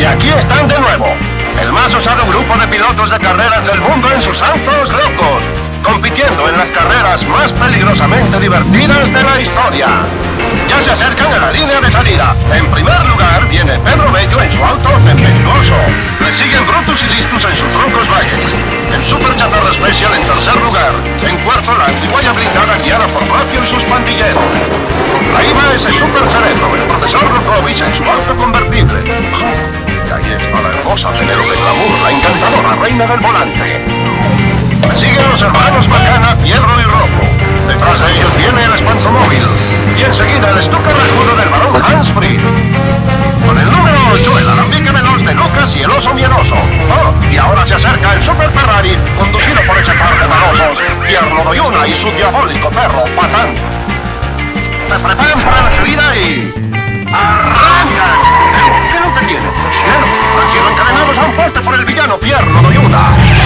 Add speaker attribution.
Speaker 1: aquí están de nuevo. El más usado grupo de pilotos de carreras del mundo en sus autos locos, compitiendo en las carreras más peligrosamente divertidas de la historia. Ya se acercan a la línea de salida. En primer lugar viene Pedro Bello en su auto tempestuoso. Le siguen Brutus y Listus en sus troncos Valles. El Super Chatarra Special en tercer lugar. En cuarto, la antiguaya blindada guiada por Rocco y sus pandilleros. Ahí va ese Super Cerebro, el profesor Rokovich en su auto convertible. Y ahí está la hermosa Venero de Glamour, la encantadora reina del volante. Siguen los hermanos Macana, Fierro y Rojo. Detrás de ellos viene el Espanzomóvil. Y enseguida el estuque rajudo del barón Hans Frid. Con el número 8, el alambique veloz de Lucas y el oso miedoso. Oh, y ahora se acerca el Super Ferrari, conducido por ese par de malosos, Pierno Doyuna y su diabólico perro, Patán. Se preparan para la salida y... ¡arrancan! ¿Qué no te tiene? ¡Cielo! Han sido encadenados a un poste por el villano Pierno Doyuna.